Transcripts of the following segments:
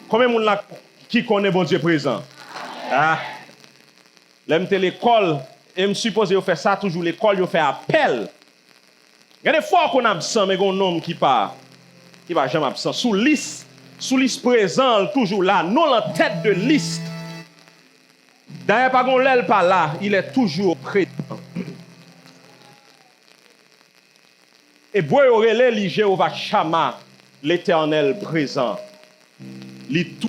Combien de monde là qui connaît bon Dieu présent? Ah. L'aime l'école, et me suppose yo fait ça toujours l'école, yo fait appel. Il y a des fois qu'on a absent, mais un homme qui va jamais absent. Sous liste présent, toujours là, non en tête de liste. D'ailleurs, pas qu'on l'aile pas là, il est toujours présent. Et boy orele li Jéhovah Shama, l'Éternel présent. Il est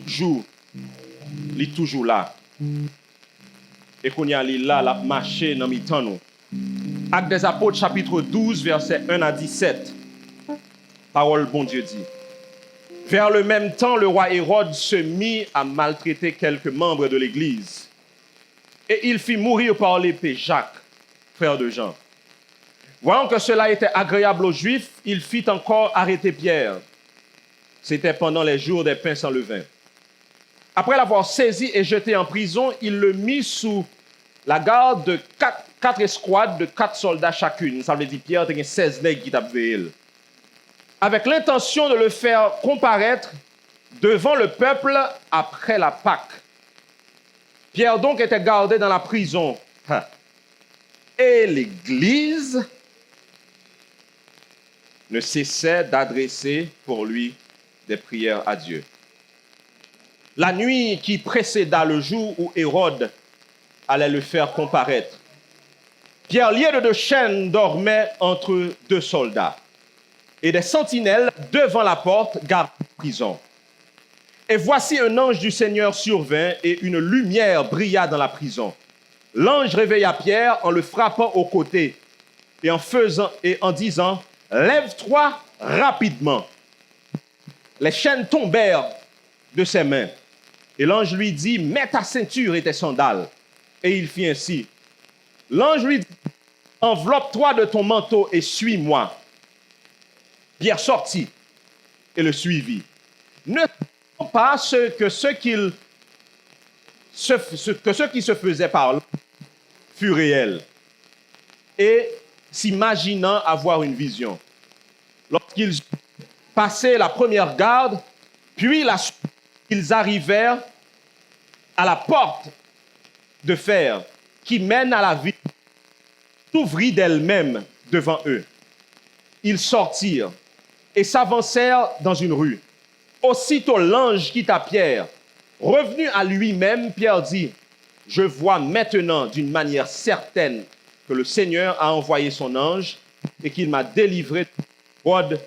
toujours là. Et qu'on y a là, la marché dans mi temps nous. Actes des Apôtres, chapitre 12, versets 1 à 17. Parole bon Dieu dit. Vers le même temps, le roi Hérode se mit à maltraiter quelques membres de l'Église. Et il fit mourir par l'épée Jacques, frère de Jean. Voyant que cela était agréable aux Juifs, il fit encore arrêter Pierre. C'était pendant les jours des pains sans levain. Après l'avoir saisi et jeté en prison, il le mit sous la garde de quatre escouades de 4 soldats chacune. Ça veut dire Pierre avait 16 nègres qui t'avaient. Avec l'intention de le faire comparaître devant le peuple après la Pâque. Pierre donc était gardé dans la prison. Et l'Église ne cessait d'adresser pour lui des prières à Dieu. La nuit qui précéda le jour où Hérode allait le faire comparaître, Pierre, lié de 2 chaînes, dormait entre 2 soldats. Et des sentinelles devant la porte gardaient la prison. Et voici un ange du Seigneur survint et une lumière brilla dans la prison. L'ange réveilla Pierre en le frappant au côté et en disant « Lève-toi rapidement ». Les chaînes tombèrent de ses mains. Et l'ange lui dit « Mets ta ceinture et tes sandales ». Et il fit ainsi. L'ange lui dit « Enveloppe-toi de ton manteau et suis-moi ». Pierre sortit et le suivit. Ne sachant pas que ce qui se faisait par là fut réel, et s'imaginant avoir une vision. Lorsqu'ils passaient la première garde, puis ils arrivèrent à la porte de fer qui mène à la ville, s'ouvrit d'elle-même devant eux. Ils sortirent et s'avancèrent dans une rue. Aussitôt l'ange quitta Pierre. Revenu à lui-même, Pierre dit, « Je vois maintenant d'une manière certaine que le Seigneur a envoyé son ange et qu'il m'a délivré de Hérode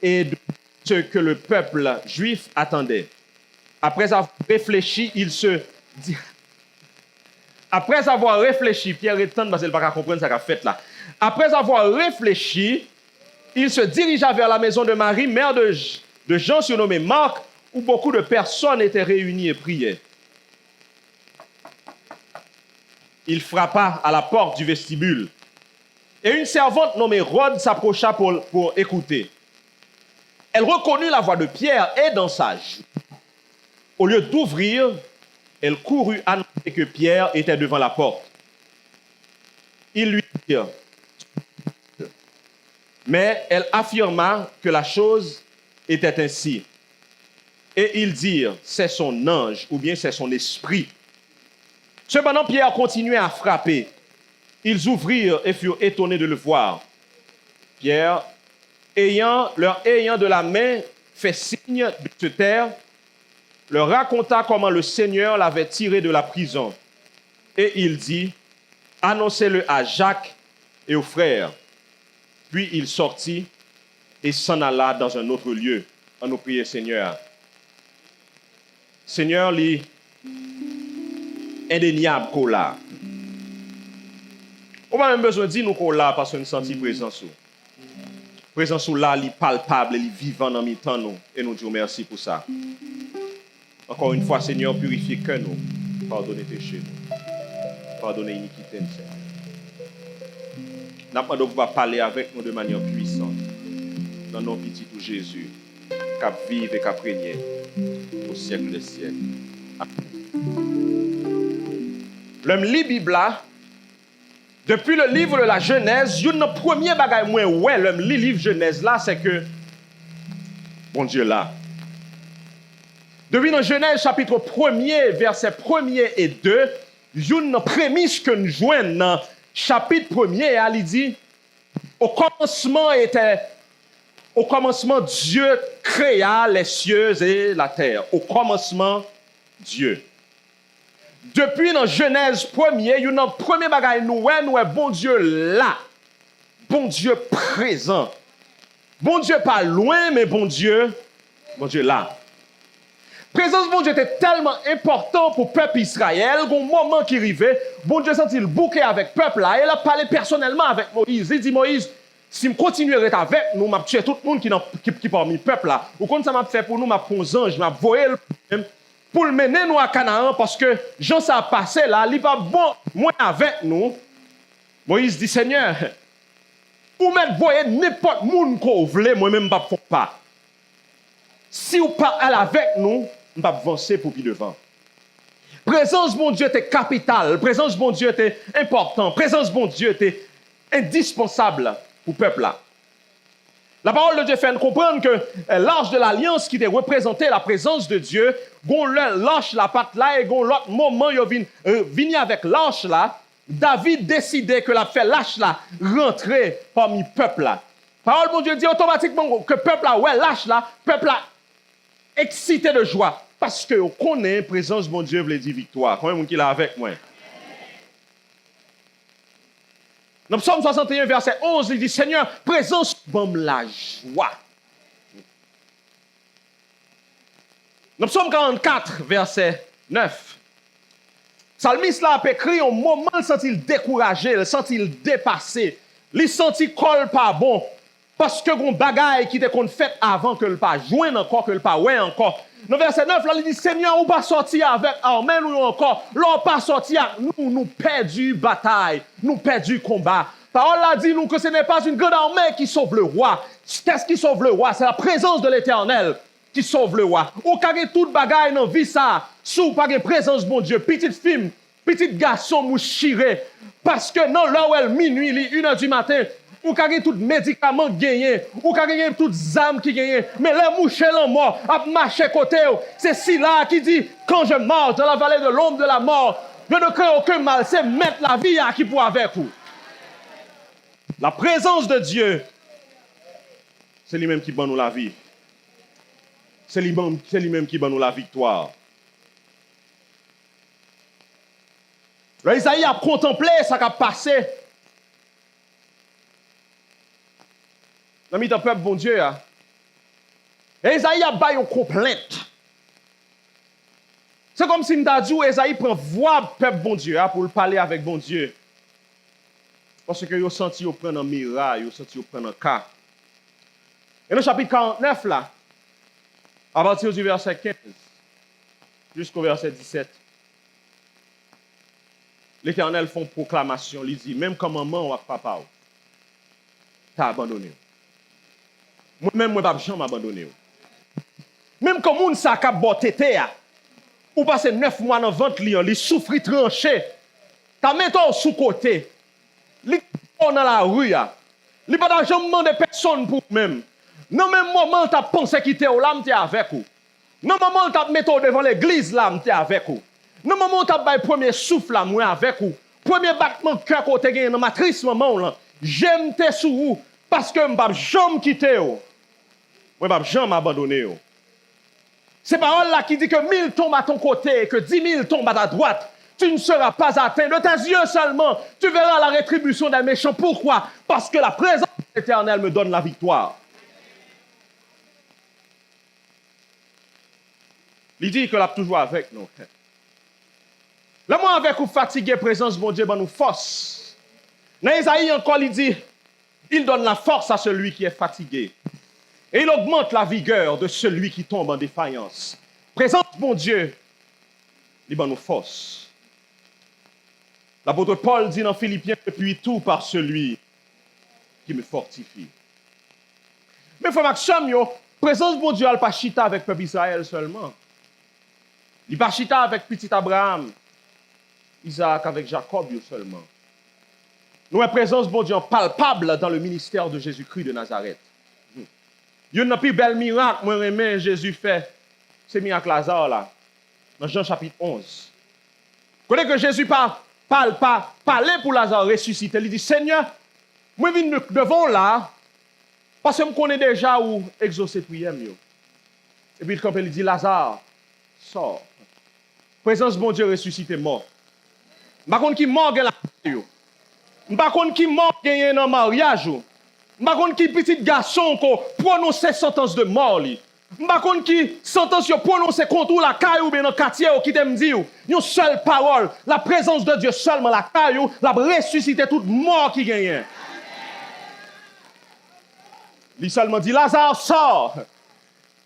et de ce que le peuple juif attendait. » Après avoir réfléchi, Pierre étonne parce qu'il ne peut pas comprendre ce qu'il a fait là. Après avoir réfléchi, il se dirigea vers la maison de Marie, mère de Jean surnommé Marc, où beaucoup de personnes étaient réunies et priaient. Il frappa à la porte du vestibule. Et une servante nommée Rhode s'approcha pour écouter. Elle reconnut la voix de Pierre et dans sa joie. Au lieu d'ouvrir, elle courut annoncer que Pierre était devant la porte. Ils lui dirent, mais elle affirma que la chose était ainsi. Et ils dirent, c'est son ange ou bien c'est son esprit. Cependant, Pierre continuait à frapper. Ils ouvrirent et furent étonnés de le voir. Pierre, leur ayant de la main fait signe de se taire, leur raconta comment le Seigneur l'avait tiré de la prison. Et il dit, annoncez-le à Jacques et aux frères. Puis il sortit et s'en alla dans un autre lieu. On nous prie, Seigneur. Seigneur, lui, indéniable qu'on l'a. On n'a même besoin de dire nous qu'on l'a parce qu'on sent présence. Présence là, il est palpable, il est vivant dans mi-temps nous. Et nous disons merci pour ça. Encore une fois, Seigneur, purifiez que nous. Pardonnez péché nous. Pardonnez iniquité nous, Seigneur. Nous demandons de parler avec nous de manière puissante. Dans nos petits tout Jésus. Cap vive et cap régner au siècle des siècles. L'homme lit Bible là. Depuis le livre de la Genèse, une premier bagage moi ouais l'homme lit livre Genèse là, c'est que bon Dieu là. Depuis dans Genèse chapitre 1er, versets 1er et 2, une prémisse que nous joignons dans chapitre 1er, il dit, au commencement, Dieu créa les cieux et la terre. Au commencement, Dieu. Depuis dans Genèse 1er, il y a un premier bagage, nous bon Dieu là. Bon Dieu présent. Bon Dieu pas loin, mais bon Dieu là. Présence bon Dieu était tellement important pour le peuple Israël, qu'au moment qui arrivait, bon Dieu sentit le bouquet avec le peuple là, et il a parlé personnellement avec Moïse. Il dit, Moïse, si je continue à être avec nous, je vais tuer tout le monde qui parmi le peuple là. Ou quand ça m'a fait pour nous, je vais prendre un ange, je vais voyer le problème pour le mener nous à Canaan, parce que Jean ça a passé là, il va bon, moi avec nous. Moïse dit, Seigneur, ou même voyer n'importe monde qu'on veut, moi-même je ne fais pas. Si vous parlez avec nous, on va avancer pour plus devant. Présence bon Dieu était capitale, présence bon Dieu était important, présence bon Dieu était indispensable pour le peuple là. La parole de Dieu fait nous comprendre que l'arche de l'alliance qui était représenté la présence de Dieu, gon l'arche la patte là et gon l'autre moment yo vini avec l'arche là, David décidait que la fait l'arche là rentrer parmi le peuple là. Parole bon Dieu dit automatiquement que le peuple là ouais l'arche là, peuple là excité de joie. Parce que on connaît présence de mon Dieu, veut dire victoire. Combien de monde qui est avec moi? Dans Psaume 61, verset 11, il dit, Seigneur, présence, bon la joie. Dans Psaume 44, verset 9, Psalmiste là a écrit, au moment il sent-il découragé, il sent-il dépassé, il sent-il col pas bon, parce que gon bagaille qui était qu'on fait avant que le pas joindre encore, que le pas ouais encore. Dans verset 9, là, il dit, Seigneur, on pas sortir avec armée, nous encore. Là, on pas sortir, nous perdu bataille, nous perdu combat. Parole là dit nous que ce n'est pas une grande armée qui sauve le roi. Qu'est-ce qui sauve le roi? C'est la présence de l'Éternel qui sauve le roi. Ou carré toute bagaille dans vie ça, sous par présence bon Dieu, petite fille, petit garçon mouchiré. Parce que non, là où elle minuit, 1h du matin, ou carré tout médicament gagné, ou carré toutes âmes qui gagnent, mais les mouches en mort, à marcher côté, c'est si là qui dit, quand je marche dans la vallée de l'ombre de la mort, je ne crains aucun mal, c'est mettre la vie à qui pour avec vous. La présence de Dieu, c'est lui-même qui donne nous la vie. C'est lui-même qui donne nous la victoire. Là, Isaïe a contemplé ce qui a passé. Dans le peuple, bon Dieu. Et Isaïe a baillé une complainte. C'est comme si Isaïe prend voix peuple, bon Dieu, pour parler avec bon Dieu. Parce que vous senti vous prendre un miracle, vous senti vous prendre un cas. Et le chapitre 49, là, à partir du verset 15 jusqu'au verset 17, l'Éternel fait une proclamation. Il dit, même comme maman ou papa, t'as abandonné. Moi-même, moi, je n'ai abandonné. Même comme on s'est boté, ou passé 9 mois dans le ventre, il souffre tranché. T'as mis ton sous-côté. Il est dans la rue. Il n'est pas jamais de personne pour même. Non, même moment, tu as pensé quitter au là, tu es avec vous. Non, moment, tu as mis devant l'église là, tu es avec vous. Non, moment, tu as le premier souffle là, moi avec vous. Premier battement de cœur que tu as dans ma triste maman là. J'aime tes sous vous parce que je ne vais jamais quitter vous. Je ne vais jamais abandonner vous. C'est parole là qui dit que 1000 tombent à ton côté et que 10 000 tombent à ta droite. Tu ne seras pas atteint. De tes yeux seulement, tu verras la rétribution des méchants. Pourquoi? Parce que la présence de l'Éternel me donne la victoire. Il dit que l'a toujours avec nous. Là, moi, avec vous fatigué, présence de mon Dieu, ben nous force. Dans Isaïe encore, il dit, il donne la force à celui qui est fatigué. Et il augmente la vigueur de celui qui tombe en défaillance. Présence de mon Dieu, il ben nous force. L'apôtre Paul dit dans Philippiens, je puis tout par celui qui me fortifie. Mais frère Maxime, présence de mon Dieu, elle pas chita avec le peuple Israël seulement. Il pas chita avec petit Abraham, Isaac avec Jacob seulement. Nous avons présence de mon Dieu palpable dans le ministère de Jésus-Christ de Nazareth. Il y a un plus bel miracle, moi, Jésus fait. c'est mis avec Lazare là, dans Jean chapitre 11. Quand que Jésus parlait pour Lazare ressusciter, il dit, Seigneur, moi je viens devant là, parce que je connais déjà où exaucer prière. Et puis il dit, Lazare, sors. Présence de mon Dieu ressuscité mort. Je ne sais pas qui mort dans la vie. Je ne sais pas qui mort dans le mariage. Je ne sais pas qui petit garçon qui prononce sentence de mort. Je ne sais pas qui sentence prononce contre la caille ou bien dans le quartier qui te dit une seule parole, la présence de Dieu seulement la caille, la ressuscité toute mort qui gagne. Il seulement dit Lazare sort.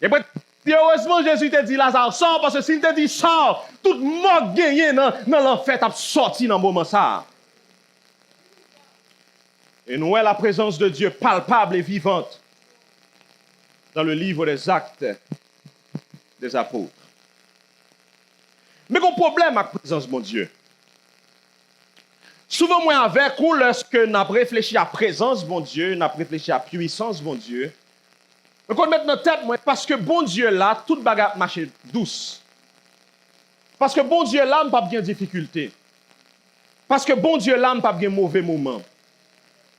Et puis heureusement Jésus te dit Lazare sort parce que s'il te dit sort, toute mort gagne dans l'enfer t'a sorti dans le moment ça. Et nous avons la présence de Dieu palpable et vivante dans le livre des Actes des Apôtres. Mais qu'on problème avec la présence de mon Dieu. Souvent, moi, avec vous, lorsque nous avons réfléchi à la présence de mon Dieu, nous avons réfléchi à la puissance de mon Dieu, nous qu'on met notre tête, moi, parce que bon Dieu là, toute bagarre marche douce. Parce que bon Dieu là, pas bien difficulté. Parce que bon Dieu là, pas bien mauvais moment.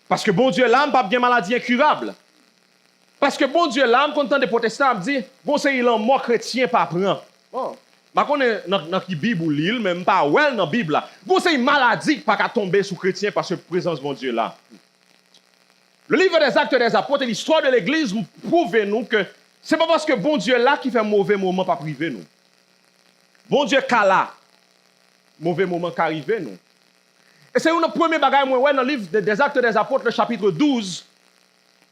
Parce que bon Dieu là, pas bien maladie incurable. Parce que bon Dieu là, content des protestants, me dit, bon c'est il en mort chrétien pas prend. Bon, je connais dans la Bible ou l'île, même pas ouais dans la Bible là. Bon c'est une maladie pas qu'à tomber sous chrétien parce que présence de bon Dieu là. Le livre des Actes des Apôtres et l'histoire de l'Église prouve nous que c'est pas parce que bon Dieu là qui fait mauvais moment pas privé nous. Bon Dieu là, mauvais moment qui arrive nous. Et c'est une première bagaille moi ouais dans le livre des Actes des Apôtres le chapitre 12.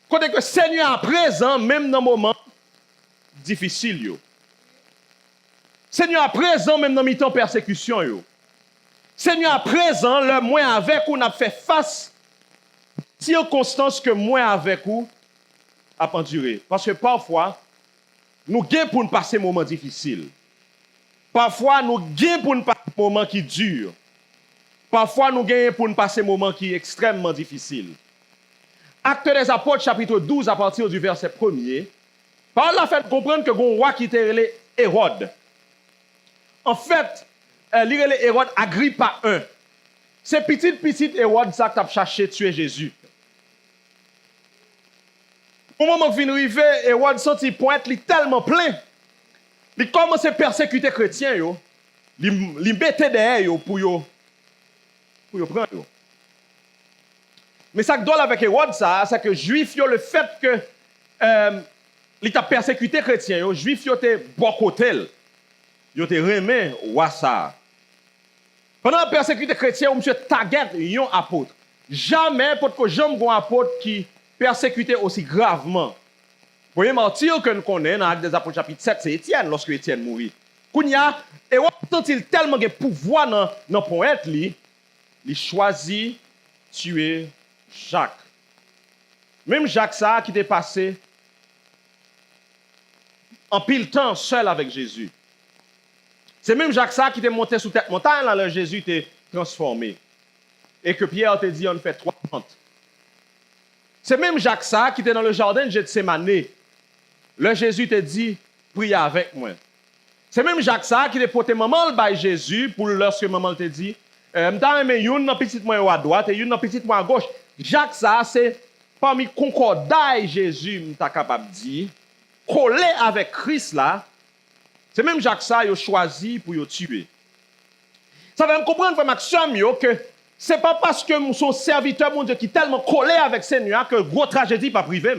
Côté que Seigneur est présent même dans moment difficile yo. Seigneur est présent même dans mi-temps persécution yo. Seigneur est présent le moins avec on a fait face circonstances que moi avec vous a enduré. Parce que parfois, nous gagnons pour nous passer un moment difficile. Parfois, nous gagnons pour nous passer un moment qui dure. Parfois, nous gagnons pour nous passer un moment qui est extrêmement difficile. Actes des Apôtres, chapitre 12, à partir du verset 1er, Paul a fait comprendre que un roi qui était Hérode. En fait, il était Hérode Agrippa I. C'est petit Hérode ça qui a cherché tuer Jésus. Au moment où il arrive, Hérode senti pointe, il est tellement plein. Il commence à persécuter les chrétiens. Il mettait derrière pour prendre. Mais ça que doit avec Hérode, c'est que les Juifs, le fait que il a persécuté les chrétiens, les Juifs étaient boycottés. Ils étaient remis au ça. Pendant la persécution des chrétiens, M. Taguet, un apôtre. Jamais, pour que j'aime un apôtre qui persécuté aussi gravement. Le premier martyr que nous connaissons dans l'Acte des Apôtres chapitre 7, c'est Étienne, lorsque Étienne mourit. Kounia, et il tellement de pouvoir dans le poète, il choisit de tuer Jacques. Même Jacques, ça, qui était passé en pile temps seul avec Jésus. C'est même Jacques, ça, qui était monté sous cette montagne, là, Jésus était transformé. Et que Pierre te dit, on fait 30. C'est même Jacques ça qui était dans le jardin de Gethsémane. Le Jésus te dit, prie avec moi. C'est même Jacques ça qui te porté maman le bail Jésus pour lorsque maman te dit, m'ta mais une dans petite moi à droite et une dans petite moi à gauche. Jacques ça c'est parmi concordat Jésus m'ta capable dire coller avec Christ là. C'est même Jacques ça il choisi pour le tuer. Ça va me comprendre frère Maxime que c'est pas parce que son serviteur, mon Dieu, qui est tellement collé avec Seigneur que gros tragédie pas privé.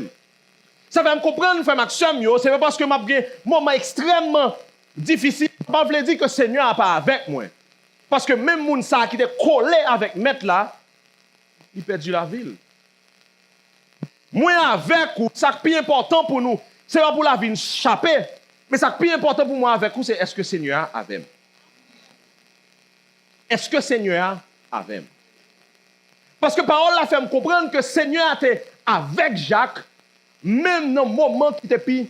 Ça va me comprendre, frère Maxime, c'est pas parce que m'a un moment extrêmement difficile, pas veut dire que Seigneur n'est pas avec moi. Parce que même moun ça qui était collé avec maître là, il perdu la ville. Moi avec vous, ça qui est plus important pour nous, c'est pas pour la vie échapper, mais ça qui est plus important pour moi avec vous, c'est est-ce que Seigneur est avec moi? Est-ce que Seigneur avec moi? Parce que la parole a fait me comprendre que Seigneur était avec Jacques, même dans le moment qui était plus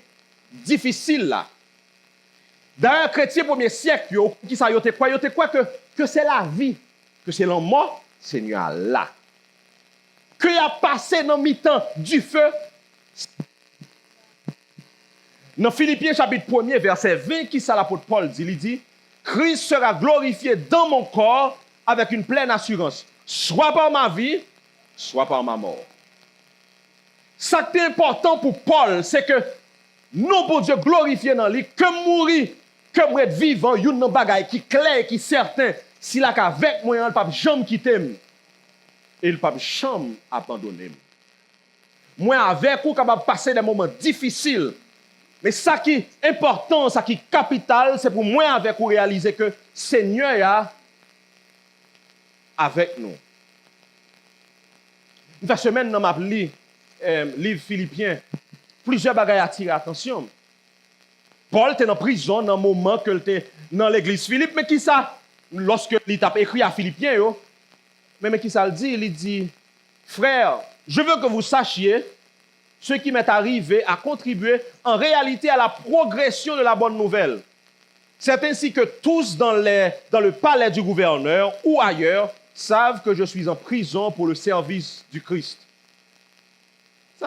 difficile là. Dans un chrétien premier siècle, qui ça yote quoi que c'est la vie, que c'est la mort, Seigneur là. Que il a passé dans mi-temps du feu. Dans Philippiens chapitre 1er, verset 20, qui ça l'apôtre Paul dit? Il dit, Christ sera glorifié dans mon corps avec une pleine assurance, soit par ma vie, soit par ma mort. Ça qui est important pour Paul, c'est que nous, pour Dieu, glorifier dans lui, que mourir, que moi être vivant, il y a un bagage qui est clair, qui est certain. Si là qu'avec moi, il ne peut jamais quitter, et il ne peut jamais abandonner. Moi, avec vous, capable de passer des moments difficiles. Mais ça qui est important, ça qui est capital, c'est pour moi avec vous réaliser que le Seigneur est avec nous. Une fois semaine, dans ma livre Philippiens, plusieurs bagages attirent l'attention. Paul était en prison dans le moment que il était dans l'église Philippe, mais qui ça? Lorsque il a écrit à Philippiens, mais qui ça le dit? Il dit, frère, je veux que vous sachiez ce qui m'est arrivé a contribué en réalité à la progression de la bonne nouvelle. C'est ainsi que tous dans le palais du gouverneur ou ailleurs savent que je suis en prison pour le service du Christ.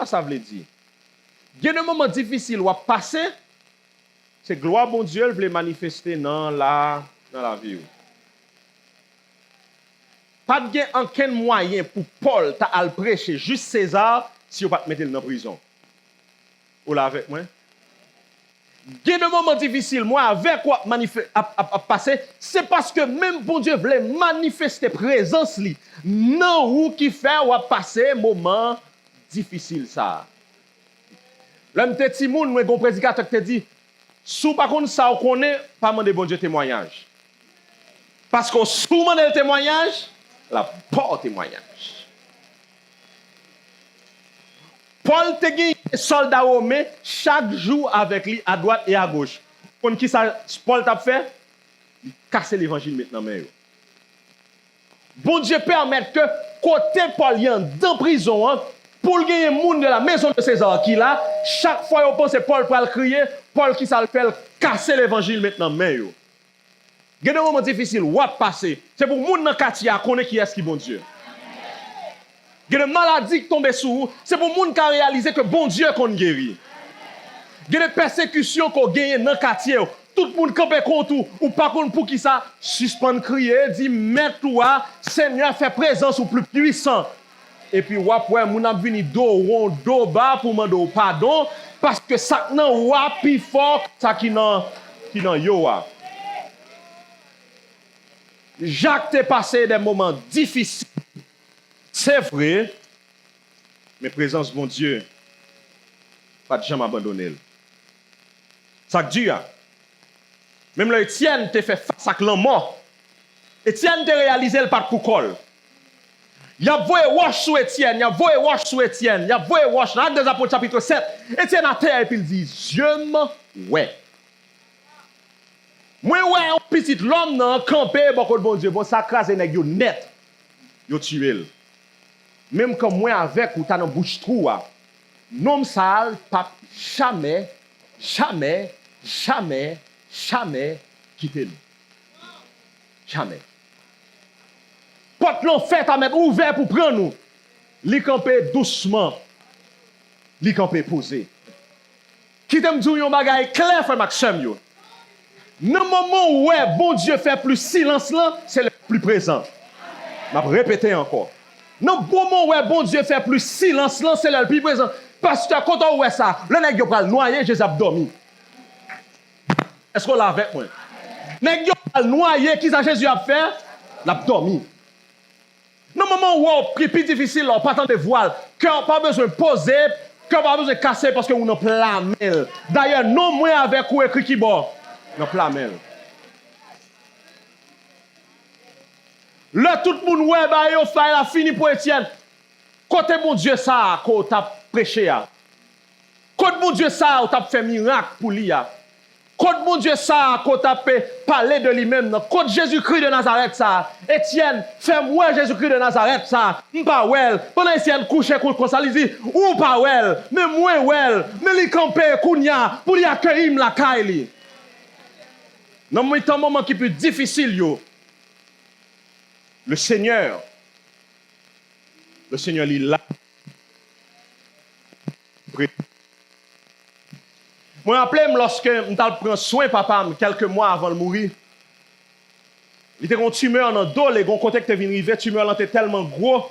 Ça veut dire. Il y a des moments difficiles où à passer, c'est gloire bon Dieu veut manifester dans la vie. Pas de aucun moyen pour Paul à le prêcher juste César si vous ne pas mettre dans la prison. Vous là avec moi? Il y a des moments difficiles, moi, avec quoi à passer, c'est parce que même bon Dieu voulait manifester présence li. Non, ou qui fait ou à passer moment difficile ça. L'homme te Timoun, moi, un prédicateur te dit, sous par contre ça, on connaît, pas demander bon Dieu témoignage. Parce que sous demander le témoignage, la porte témoignage. Paul te gagné soldat romain chaque jour avec lui à droite et à gauche. Pour qui ça Paul t'a fait? Il casse l'évangile maintenant même. Bon Dieu permet que côté Paul y en dans prison hein, pour gagner monde de la maison de César qui là, chaque fois on pense Paul pour le crier, Paul qui ça le fait casser l'évangile maintenant même. Il y a des moments difficiles ou à passer. C'est pour monde dans quartier à connaître qui est qui bon Dieu. Il y a des maladies qui tombent sur vous. C'est pour les gens qui ont réalisé que bon Dieu qu'on guérit. Il y a des persécutions qu'on gagne dans le quartier. Tout le monde campe contre vous. Ou pas contre pour qui ça suspend crier, dit mets-toi, Seigneur fait présence au plus puissant. Et puis après, mon a venu dos rond, dos bas pour demander pardon parce que ça nan wa plus fort que ça qui nan yo wa. Jacques t'est passé des moments difficiles. C'est vrai, mais présence bon Dieu, pas de jamais abandonner. Ça que Dieu a. Même le Étienne t'a fait face à l'homme mort. Étienne t'a réalisé le pas de col. Il y a voyé wash sur Étienne, il y a voyé wash sur Étienne, il y a voyé wash dans Actes des Apôtres chapitre 7. Étienne à terre et puis il dit, Dieu ouais. Moi ouais, un petit l'homme nan campé beaucoup de bon Dieu, bon ça crase nèg yo net. Yo tué. Même comme moi avec ou t'as dans bouche trou non sale pas jamais quitter nous. Jamais. Porte l'on fait à mettre ouvert pour prendre nous. Li camper doucement. Li camper posé. Qui t'aime dire un bagay clair frère Maxime yo. Dans le moment où bon Dieu fait plus silence là, c'est le plus présent. Je vais répéter encore. Dans le moment où bon Dieu fait plus silence là, c'est le plus présent. Parce que quand on voit ça, le nèg yo pral noyer, Jésus a dormi. Est-ce qu'on l'a avec moi? Nèg yo pral noyer, qui ça Jésus a fait? L'a dormi. Dans le moment où on prie plus difficile, on pas tant de voile, qu'on pas besoin de poser, qu'on pas besoin de casser parce que on en plamel. D'ailleurs, non moins avec ou écrit qui bon, on plamel. Là tout le monde ouais bah yo fait la fini pour Étienne. Côté mon Dieu ça qu'on t'a prêché a. Côté mon Dieu ça on t'a fait miracle pour lui a. Côté mon Dieu ça qu'on t'a parler de lui-même. Côté Jésus-Christ de Nazareth ça. Étienne, fais-moi Jésus-Christ de Nazareth ça. M'pas well. Pendant Étienne couché comme ça il dit ou pas well, mais moi well, mais li campé kounya pour lui accueillir la caille. Dans un moment qui plus difficile yo. Le Seigneur, il est là. Je me rappelle lorsque je prends soin de papa quelques mois avant de mourir. Il était une tumeur dans le dos, les gros côté que vient arriver, tumeur était tellement gros,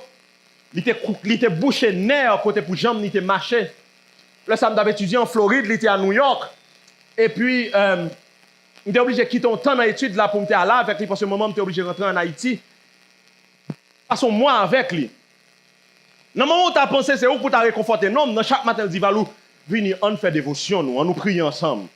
il était bouché nerf côté pour jambe, il était marché. Là ça m'avait étudié en Floride, il était à New York. Et puis il était obligé de quitter un temps dans l'étude là pour me aller avec lui parce que ce moment j'étais obligé de rentrer en Haïti. Passons moi avec lui. Dans le moment où tu as pensé c'est où pour te réconforter, non, dans chaque matin il dit Valou, venez on fait dévotion nous, on nous prie ensemble.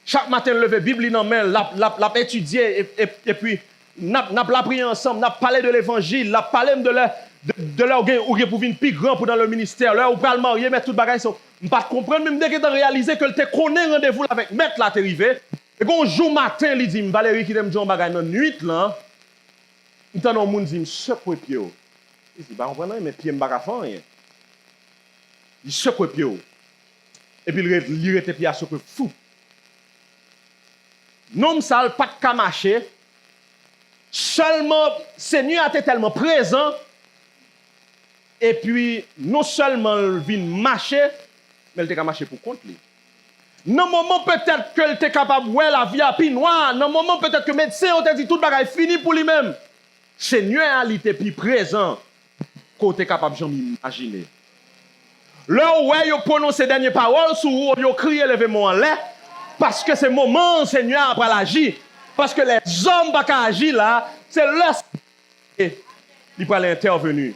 Chaque matin, lever Bible dans main, l'a étudié et puis n'a la prié ensemble, n'a parlé de l'évangile, n'a parlé de leur gain ou pour venir plus grand pour dans le ministère, leur ou pas le marier, mais tout bagage sont pas comprendre même dès que tu réalisé que tu connais rendez-vous avec maître là t'es arrivé. Et quand jour matin, il dit Valérie qui t'aime dire bagage dans nuit là, il t'en monde dit secouer pied. Il dit bah on prend mais pied m'pa faire rien. Il secouer pied. Et puis il était pied à secouer fou. Non, ça pas de marcher. Seulement, Seigneur était tellement présent. Et puis, non seulement il vient marcher, mais il était marcher pour compte lui. Dans le moment peut-être qu'il était capable de voir la vie à pied noir, dans le moment peut-être que le médecin a dit tout le bagage fini pour lui-même. Seigneur il était plus présent qu'on était capable de m'imaginer. Là où il a prononcé ces dernières paroles, où il a crié levez-moi en l'air. Parce que c'est le moment, Seigneur, après l'agir. Parce que les hommes qui ont agi là, c'est leur qui peut intervenir.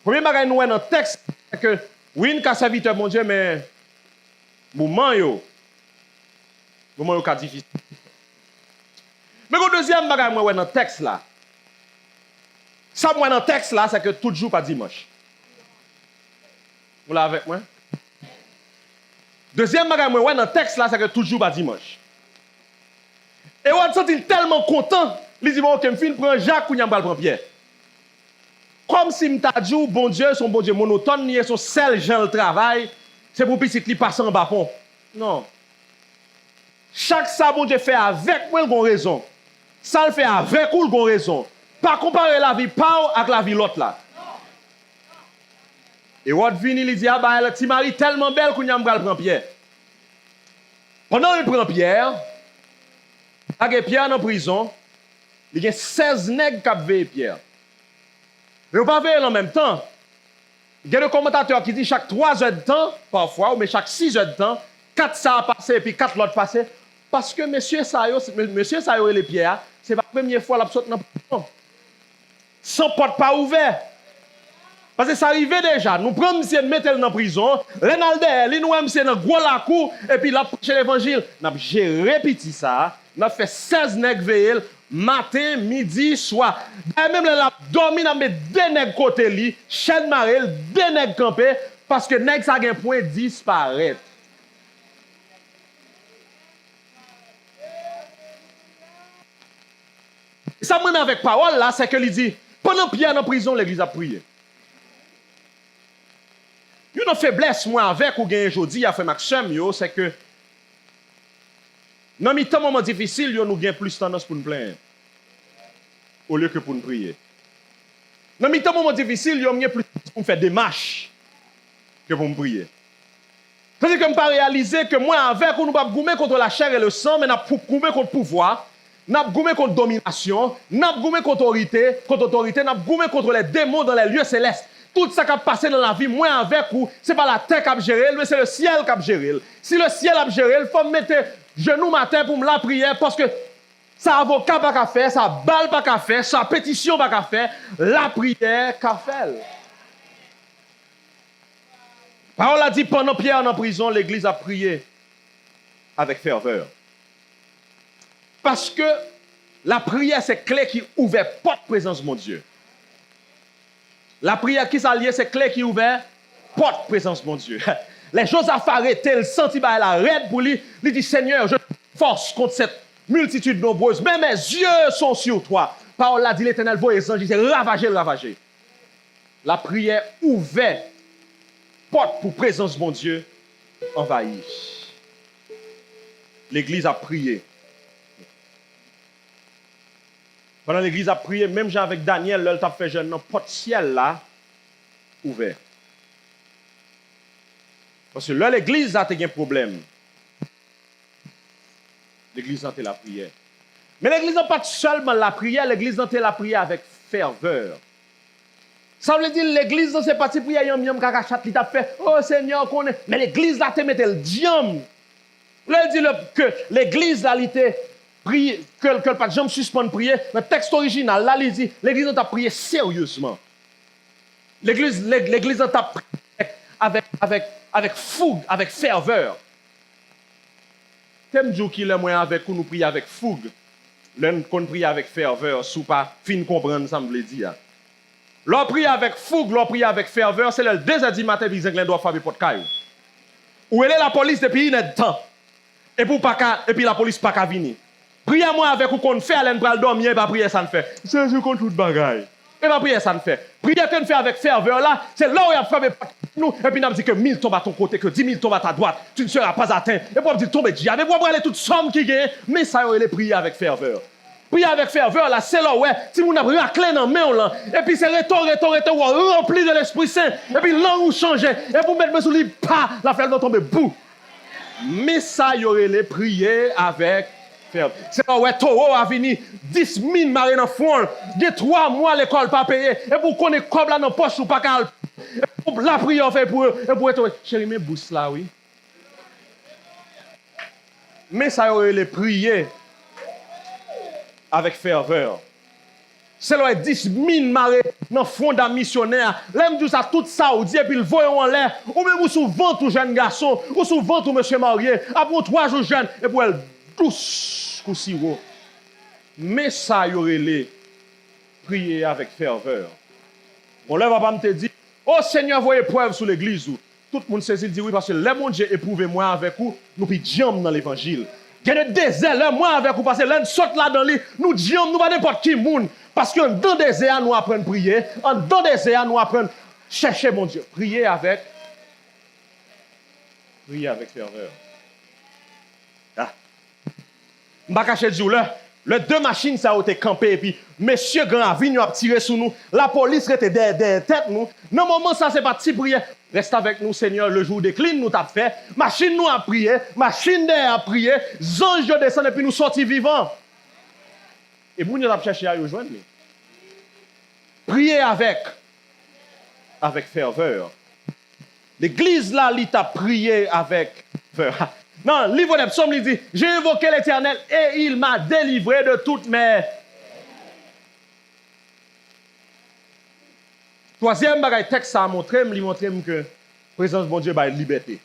Premier bagage nous dans le texte, c'est que oui, nous sommes serviteurs, mon Dieu, mais moment yo difficile. Mais le deuxième bagage moi dans le texte là, ça moi dans le texte là, c'est que tout jour pas dimanche. Vous l'avez avec moi? Deuxième bagage moi dans le texte là, c'est que toujours pas dimanche. Et on sent tellement content, il dit bon OK, me fin prend Jacques ou n'y prend Pierre. Comme si m'ta dit bon Dieu, son bon Dieu monotone, ni son seul gens le travail, c'est pour petit li passer en bas pont. Non. Chaque ça bon Dieu fait avec moi, il a raison. Ça le fait avec ou il a raison. Pas comparer la vie pas avec la vie l'autre là. Et Wad vini, il dit, ah bah, elle ti mari tellement belle qu'on y a prend Pierre. Pendant qu'il prend Pierre, il y a Pierre en prison, il y a 16 nègres qui veillent Pierre. Mais on ne peut pas veiller en même temps. Il y a des commentateurs qui disent chaque 3 heures de temps, parfois, ou mais chaque 6 heures de temps, 4 ça a passé et puis 4 l'autre passé. Parce que monsieur Sayo et les Pierre, c'est pas la première fois qu'il saute dans la prison. Sans porte pas ouvert. Parce que ça arrivait déjà. Nous prenons monsieur mettre dans la prison, Renalder, nous monsieur dans gros la cour et puis là prêcher l'évangile. J'ai répété ça, n'a fait 16 nègres veillés matin, midi, soir. Même là dormi dans mes deux nègres côté li, chaîne marelle, deux nègres campés parce que nègres ça a un point disparaître. Ça mène avec parole là, c'est que il dit pendant Pierre dans la prison, l'église a prié. Une faiblesse, moi, avec ou gain aujourd'hui, a fait Maxime, c'est que dans les moments difficiles, nous avons plus tendance pour nous plaindre au lieu que pour nous prier. Dans les moments difficiles, nous avons plus tendance pour faire des marches que pour nous prier. Parce que je ne pas réaliser que moi, avec, nous ne pas goumer contre la chair et le sang, mais nous avons goumer contre le pouvoir, nous avons goumer contre la domination, nous avons goumer contre l'autorité, nous avons goumer contre les démons dans les lieux célestes. Tout ça qui a passé dans la vie, moi avec vous, ce n'est pas la terre qui a géré, mais c'est le ciel qui a géré. Si le ciel a géré, il faut mettre genou matin pour me la prière parce que ça avocat pas qu'à faire, ça balle pas qu'à faire, ça pétition pas qu'à faire, la prière qu'a fait. Parole a dit pendant Pierre en prison, l'église a prié avec ferveur. Parce que la prière, c'est clé qui ouvre porte présence de mon Dieu. La prière qui s'allie, c'est clé qui ouvert, porte présence mon Dieu. Les choses à faire arrêter, le sentiment la raide pour lui. Il dit Seigneur, je force contre cette multitude nombreuse, mais mes yeux sont sur toi. Parole l'a dit l'Éternel, voyez les anges, il dit ravager. La prière ouvert, porte pour présence mon Dieu, envahie. L'église a prié. Pendant l'église a prié, même Jean avec Daniel, là, il a fait jeune, porte ciel là, ouvert. Parce que là, l'église a un problème. L'église a la prière. Mais l'église n'a pas seulement la prière, l'église a la prière avec ferveur. Ça veut dire l'église dans c'est parti prière yam yam kakachat li t'a fait oh Seigneur connaît mais l'église là te mette le diam. Là il dit que l'église là il te prie que le pas jamais suspendre prier dans le texte original là il dit l'église t'a prié sérieusement. L'église t'a prié avec fougue, avec ferveur. T'aimes dire qu'il est moins avec nous prier avec fougue. L'un qu'on prie avec ferveur, sous pas fin comprendre ça me veut dire. L'on prie avec fougue, l'on prie avec ferveur, c'est le 2h du matin, puis ils doivent faire des potes cailloux. Où est la police depuis une temps? Et puis la police pas qu'à venir. Priez-moi avec ou qu'on fait, elle pral dormir, et pas prier ça ne fait. C'est je compte tout bagaille. Et pas prier ça ne fait. Prier qu'on fait avec ferveur là, c'est là où il y a frappé nous, et puis nous dit que 1000 tombent à ton côté, que 10 000 tombent à ta droite, tu ne seras pas atteint. Et puis on dit tomber diable, et puis on aller toute somme qui gagne, mais ça il est prier avec ferveur. Prier avec ferveur, là, c'est là, ouais, si vous n'avez rien clé dans la main, là, et puis c'est retour, rempli de l'Esprit Saint, et puis là, vous changez, et vous mettez sous lui, pas, la flèche va tomber, bout. Mais ça, il y aurait les prier avec ferveur. C'est là, ouais, Toro a venu, 10 000 marées dans le fond, il y a 3 mois, l'école pas payée, et vous connaissez comme là dans la poche, ou pas qu'à la prière fait pour eux, et pour être, chérie, mais bousse là, oui. Mais ça, il y aurait les prier avec ferveur. C'est là 10 000 marées dans le fond d'un missionnaire. L'aime dit ça tout ça ou dit et puis le voyons en l'air. Ou même ou souvent tout jeune garçon, ou souvent tout monsieur marié, après 3 jours jeune et pour elle douce cousiro. Mais ça y aurait les prier avec ferveur. Mon lèvre va pas me te dire "Oh Seigneur, voyez preuve sur l'église ou tout le monde saisit dit oui parce que les mon Dieu éprouvé moi avec vous, nous puis diam dans l'évangile. Il y a des déserts, là, moi avec vous, parce que là, nous saute là dans les, nous disons, nous pas n'importe qui monde. Parce que dans des déserts, nous apprenons à prier. Dans des déserts, nous apprenons à chercher mon Dieu. Prier avec ferveur. Ah. Je ne vais pas cacher du là. Les 2 machines, ça a été campé. Et puis, monsieur Grand Avignon a tiré sur nous. La police était derrière tête nous. Dans le moment, ça, c'est pas de prier. Reste avec nous, Seigneur, le jour décline, nous t'a fait. Machine nous a prié. Machine derrière a prié. Zange descend et puis nous sortis vivants. Et vous, nous avons cherché à y rejoindre. Prier avec ferveur. L'église là, il t'a prié avec ferveur. Non, le livre des psaumes, il dit, j'ai invoqué l'Éternel et il m'a délivré de toutes mes... Troisième bagage texte ça a montré, il montre que la présence de bon Dieu baille liberté.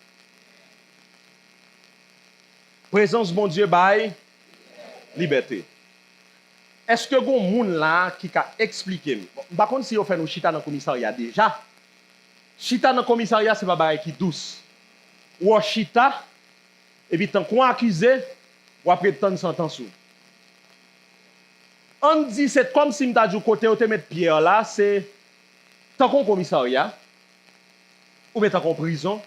Présence de bon Dieu baille liberté. Est-ce que vous avez des gens là qui a expliqué? Par contre, si vous faites nous chita dans le commissariat déjà, chita dans le commissariat, ce n'est pas bagage qui douce. Ou chita, et puis tant qu'on accusé, ou après tant de sentence. On dit, c'est comme si je dit côté où tu mets Pierre là, c'est tant qu'on commissariat, ou bien tant qu'on prison.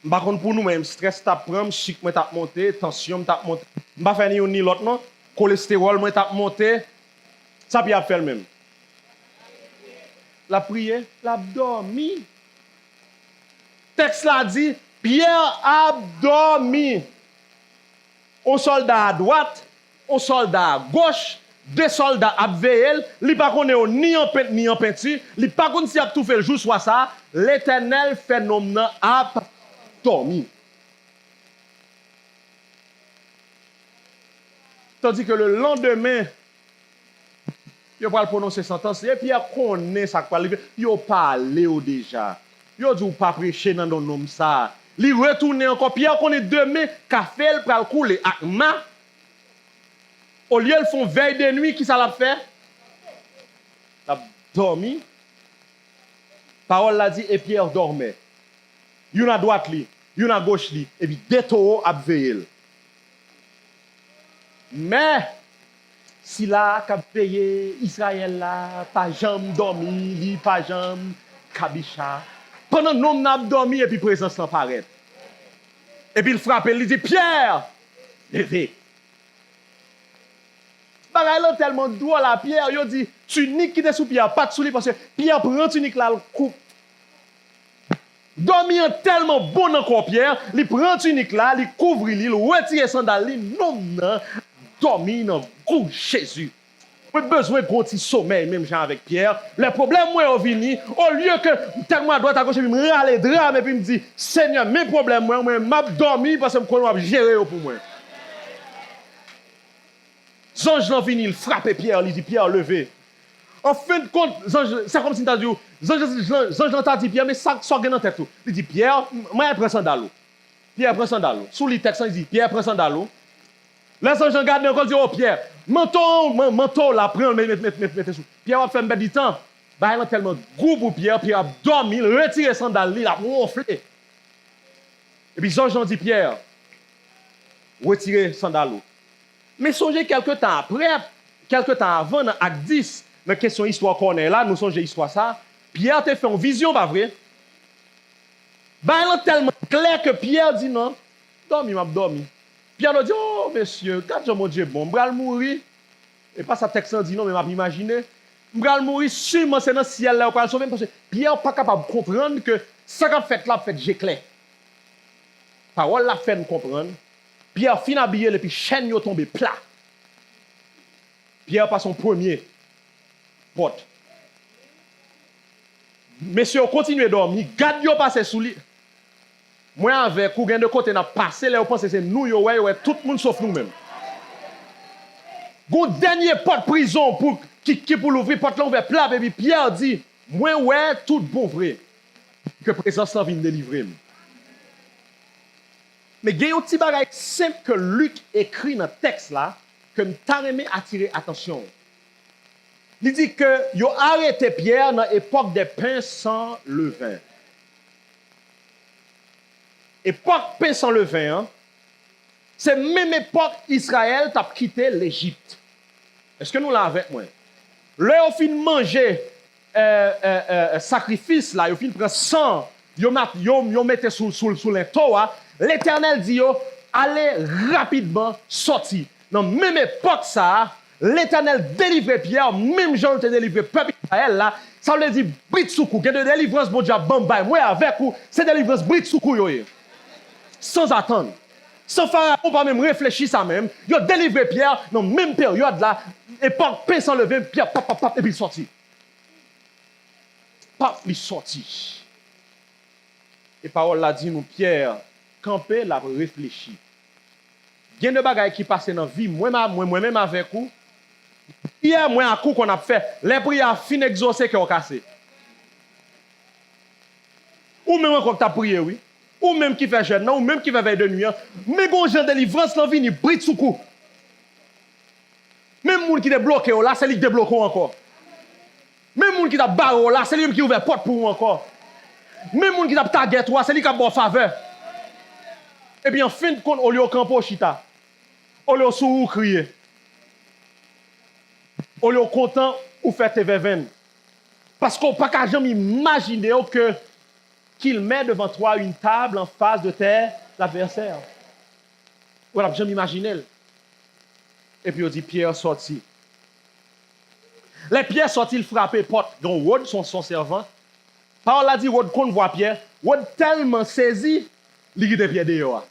Par contre, pour nous-mêmes, stress t'a pris, chic t'a monté, tension t'a monté. Je ne vais pas faire ni l'autre, non? Cholestérol t'a monté. Ça peut faire le même. La prière, la dormi. Texte là dit, Pierre a dormi. Un soldat à droite, un soldat à gauche, 2 soldats à veiller, li pa konne ni en peinture ni en peinture, li pa konne si a tout fait le jour soit ça, l'Éternel phénomène a dormi. Tandis que le lendemain, il va prononcer sentence et puis il connaît ça quoi, il parlé déjà. Il dit pas prêcher dans nos nom ça. Il retourne encore puis il connaît demain café le pral couler akma. Au lieu de faire veille de nuit, qui ça l'a fait? Il a dormi. Parole l'a dit, et Pierre dormait. Il y a à droite, il y a à gauche, et puis des taureaux a veillé. Mais, si là, qu'a payé Israël là, pas jamais dormi, pas jamais kabicha. Pendant que nous avons dormi, et puis présence l'apparaît. Et puis il frappe, il dit, Pierre, levez. Bagay là tellement droit la Pierre, il dit tunique qui était sous Pierre, pas de sous lui parce que Pierre prend tunique là, le coupe. Dormi tellement bon encore Pierre, il prend tunique là, il couvre il retire sandales, non, dormi dans goût Jésus. J'ai besoin de petit sommeil, même genre avec Pierre. Le problème, moi, au vini, au lieu que tellement à droite, à gauche, il me râle drame et puis il me dit, Seigneur, mes problèmes, moi, je dormi parce que je peux gérer pour moi. Zange l'en vini, il frappe Pierre, il dit, Pierre, levez. En fin de compte, c'est comme si tu as dit, Zange l'entend dit Pierre, mais ça sort dans tête. Il dit, Pierre, moi, je prends sandalo. Pierre prend sandalo. Sous les textes, il dit, Pierre prend sandalo. Là, Zange regarde encore, il dit, oh, Pierre, menton, là, prends, mettez sous. Pierre va faire un petit temps. Bah, il a tellement goût pour Pierre, Pierre a dormi, il retire sandales, il a ronflé. Et puis, Zange dit, Pierre, retirez sandalo. Mais songez quelques temps après, quelques temps avant, dans Acte 10, dans la question histoire qu'on est là, nous songez l'histoire ça, Pierre t'a fait une vision, pas vrai? Ben, il est tellement clair que Pierre dit non, dormi, m'a dormi. Pierre a dit, oh, monsieur, quand mon Dieu bon, je vais mourir. Et pas ça texte dit non, mais m'a imaginé. Je vais mourir, sûrement c'est dans le ciel là, on va sauver, parce que Pierre n'est pas capable de comprendre que ça qu'a fait là, fait j'éclaire. Parole l'a fait nous comprendre. Pierre fin habillé et puis chaîne yo tombé plat. Pierre pas son premier porte. Messieurs, continuez à dormir, garde yo passer sous lui. Moi avec ou gain de côté n'a passé là, on pense c'est nous yo ouais tout le monde sauf nous-mêmes. Gon dernier porte prison pour qui pour l'ouvrir porte l'ouvert plat et puis Pierre dit moi ouais tout bon vrai que présence là vient délivrer. Mais il y a un petit bagage simple que Luc écrit dans le texte là, que nous avons attirer attention. Il dit que il a arrêté Pierre dans l'époque des pains sans levain. Époque pain sans levain, hein, c'est même époque Israël a quitté l'Égypte. Est-ce que nous l'avons avec moi? Là, au fin de manger sacrifice, là, au fin de prendre sang, ils mettaient sous l'into, l'Éternel dit, allez rapidement sortir. Dans la même époque, ça, l'Éternel délivrait Pierre, même Jean te délivré peuple Israël, là, ça veut dire, Britsoukou, que de délivrance, bon Dieu, bambay, moi avec vous, c'est délivrance Britsoukou, sans attendre. Sans Pharaon, pas même réfléchir ça même, il a délivré Pierre, dans la même période, là, époque, pain sans levain, Pierre, et puis il sortit. Pap, il sortit. Et parole là dit nous, Pierre, camper, la réfléchi. Il y a des bagages qui passent dans la vie, moi-même avec vous. Hier, moi, un coup qu'on a fait, les prières fin exaucées qui ont cassé. Ou même encore que tu as prié, oui. Ou même qui fait jeûne, ou même qui fait veille de nuit. Mais bon, j'ai délivrance, la vie, il brille sous coup. Même les gens qui sont bloqués là, c'est lui qui débloque encore. Même les gens qui sont barrés là, c'est lui qui ouvre la porte pour vous encore. Même les gens qui sont tagués, c'est lui qui a bon faveur. Et bien, en fin de compte, au lieu de campo chita, au lieu de sourire crier, au lieu de content, ou faire tes verveines. Parce qu'on ne peut pas jamais imaginer qu'il met devant toi une table en face de tes adversaires. Voilà, jamais imaginer. Et puis on dit Pierre sorti. Les Pierre sorti, il frappait porte. Donc Rod, son servant. Parole a dit Rod qu'on voit Pierre. Rod tellement saisi, il quitte Pierre dehors.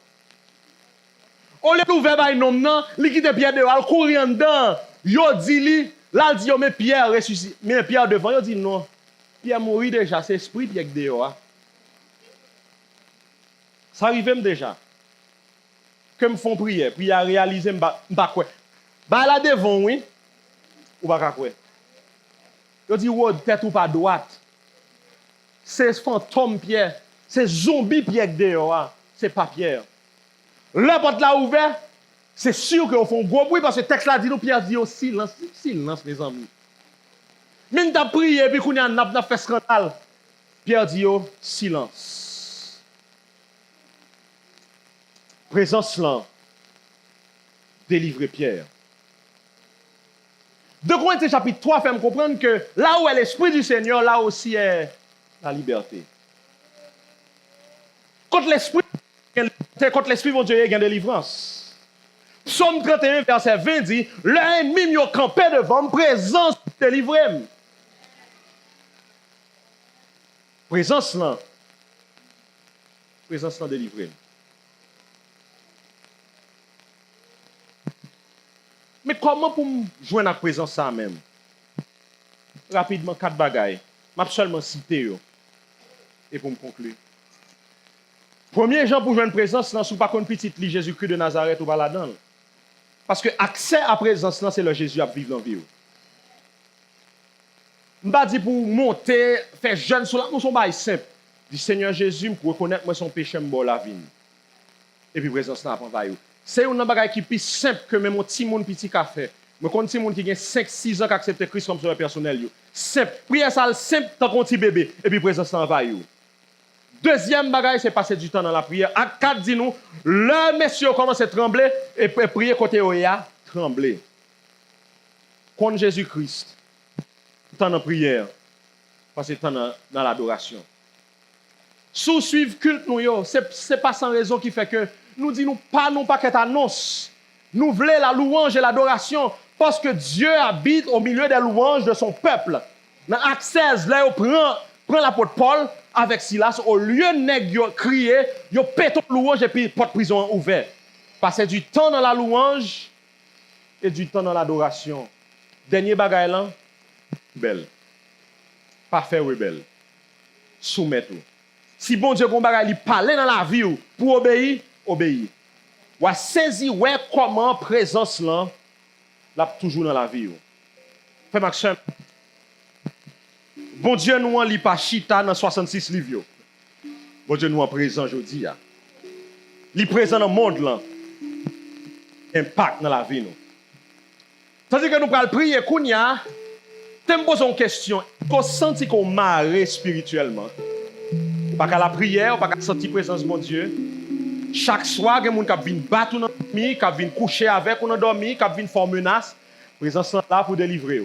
Au lieu d'ouvrir par nom non, il quitte Pierre dehors, il courir en dedans. Yo dit li, là il dit mais Pierre ressuscite, mais Pierre devant, yo dit non. Pierre mourit déjà, c'est esprit Pierre dehors. Ça arrive déjà. Que me font prière, puis à réaliser m'pa quoi. Bah là devant oui. Ou pas quoi. Yo dit Rod tête ou pas droite. C'est fantôme Pierre, c'est zombie Pierre dehors, c'est pas Pierre. La porte là ouverte, c'est sûr qu'ils font gros bruit parce que le texte là dit nous Pierre dit silence, silence les amis. Même t'as prié puis qu'on a fait scandale. Pierre dit silence. Présence là délivrer Pierre. 2 Corinthiens chapitre 3 fait me comprendre que là où est l'esprit du Seigneur, là aussi est la liberté. Contre l'esprit, mon Dieu, il y a une délivrance. Psaume 31, verset 20 dit, l'ennemi m'a campé devant, présence délivrée. Présence là, Présence là délivré. Mais comment pour me joindre à la présence ça même? Rapidement, 4 bagailles. Je vais seulement citer yo. Et pour me conclure. Premier gens pour joindre présence, là, sous pas qu'on petite li Jésus-Christ de Nazareth ou pas là-dedans. Parce que accès à présence, là, c'est le Jésus à vivre dans la vie. Je ne pas dire pour monter, faire jeune sur la, nous sommes pas simple. Du Seigneur Jésus, pour reconnaître moi son péché, me la vie. Et puis présence là après va. C'est un bagage qui est plus simple que même un petit monde petit café. Je connais des gens qui ont 5-6 ans qui acceptent Christ comme sauveur personnel. Simple. Prière ça simple tant qu'on petit bébé. Et puis présence là va. Deuxième bagage, c'est passer du temps dans la prière. À 4, dis-nous, le monsieur commence à trembler et prier côté Oya, trembler. Contre Jésus-Christ, temps dans la prière, passer temps dans l'adoration. Sous suivre culte nous, c'est pas sans raison qui fait que nous disons pas qu'être annonce. Nous voulons la louange et l'adoration parce que Dieu habite au milieu des louanges de son peuple. Dans Actes 16, là, on prend l'apôtre Paul avec Silas, au lieu de crier, ils pètent louange et puis porte prison ouvert. Passer du temps dans la louange et du temps dans l'adoration. Dernier bagaille là, belle. Pas faire rebelle. Soumettre. Si bon Dieu, il parle dans la vie pour obéir, obéir. Ou à saisir comment présence là, toujours dans la vie. Fait Maxime. Bon Dieu nous en lit pas chita dans 66 livres. Bon Dieu nous en présent aujourd'hui. Il est présent dans le monde là. Impact dans la vie nous. Tandis que nous prenons prier kounya, tu me poses une question, tu sens qu'on marre spirituellement. Pas qu'à la prière, pas qu'à sentir présence de mon Dieu. Chaque soir, il y a des gens qui viennent battre dans la nuit, qui viennent coucher avec ou dans dormir, qui viennent faire menace. Présence là pour délivrer.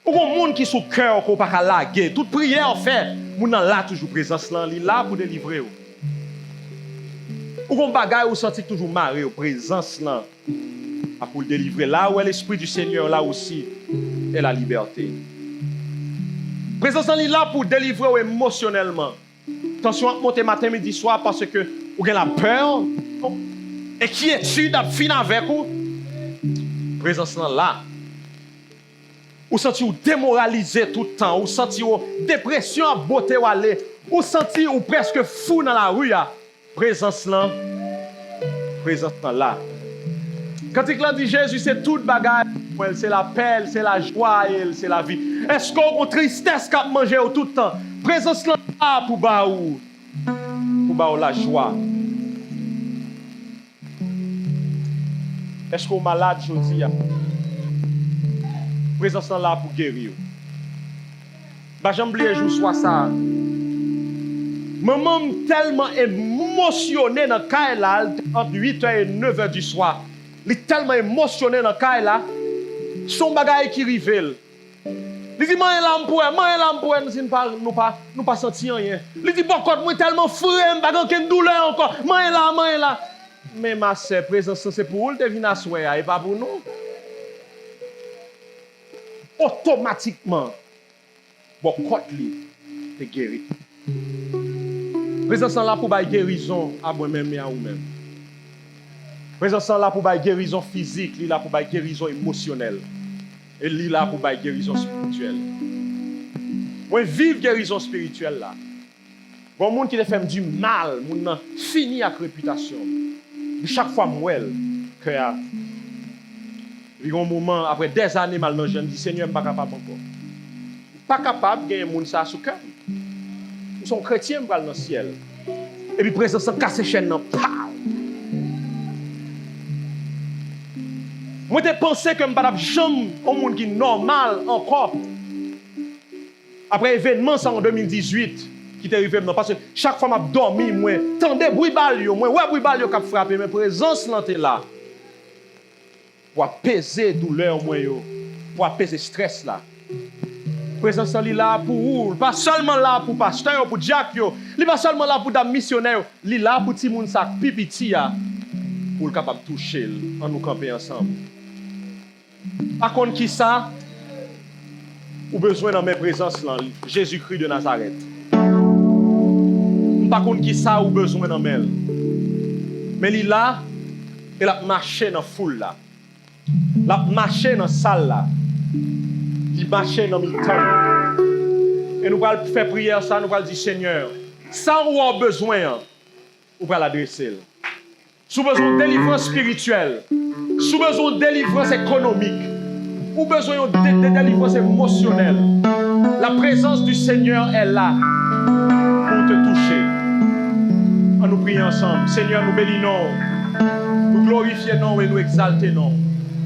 Ou des gens qui sont sous cœur, qui ne peuvent pas laguer. Toute prière, en fait, ils sont là toujours présence là pour délivrer. Ou des bagages où sentir toujours marrer, présence là pour délivrer. Là où est l'Esprit du Seigneur, là aussi est la liberté. Présence là pour délivrer émotionnellement. Attention à monter matin, midi, soir parce que vous avez la peur et qui étude à finir avec vous. Présence là. Vous sentez vous démoralisé tout le temps. Vous sentez vous dépression à beauté ou aller. Vous sentez vous presque fou dans la rue. Présence là. Présence là. Quand il dit Jésus, c'est toute bagarre. C'est la paix, c'est la joie, c'est la vie. Est-ce qu'on a une tristesse qui a mangé tout le temps? Présence là pour baou. Pour baou la joie. Est-ce qu'on est malade aujourd'hui? Présence là pour guérir. J'aime oublier jour soit ça. Maman tellement émotionné dans Kaila entre 8h et 9h du soir. Il est tellement émotionné dans Kaila. Son bagage qui rive. Il dit moi là pour nous pas senti rien. Il dit pourquoi moi tellement frère, pas aucune douleur encore. Moi là. Mais ma sœur, présence c'est pour elle, devine à souhait et pas pour nous. Automatiquement, bon côté li est guéri. Présence là pour bailler guérison à moi-même et à vous-même. Présence là pour bailler guérison physique, li là pour bailler guérison émotionnelle. Et li là pour bailler guérison spirituelle. Moi vive guérison spirituelle là. Bon monde qui te fait du mal, moun fini avec réputation. Chaque fois moi que il y a un moment, après des années mal dans je me dis, Seigneur, je ne suis pas capable encore. Pas capable de gagner un monde ça sous cœur. Nous sommes chrétiens, nous allons dans le ciel. Et puis, présence, casse chaîne, moi, je pensais que je ne suis pas jamais un monde qui est normal encore. Après l'événement en 2018, qui est arrivé, parce que chaque fois que je dormi, moi, tendez bruit balio, moi, ouais, bruit balio qui a frappé, mais présence là. Pour apaiser douleur pour apaiser stress là. Présence là pour vous, pas seulement là pour pasteur pour Jack yo, il pas seulement là pour des missionnaires, il là pour ti moun sa pipiti pour le capable toucher en nous camper ensemble. Par contre qui ça ou besoin dans mes présences là, Jésus-Christ de Nazareth. pas contre qui ça ou besoin dans elle. Mais il là, il a marché dans la foule là. Il a marché dans la salle là. Il a marché dans le temps. Et nous allons faire prière ça, nous allons dire Seigneur, sans ou en besoin, nous allons l'adresser. Sous besoin de délivrance spirituelle, sous besoin de délivrance économique, ou besoin de délivrance émotionnelle, la présence du Seigneur est là pour te toucher. On nous prie ensemble. Seigneur, nous bénissons, nous glorifions et nous exaltons.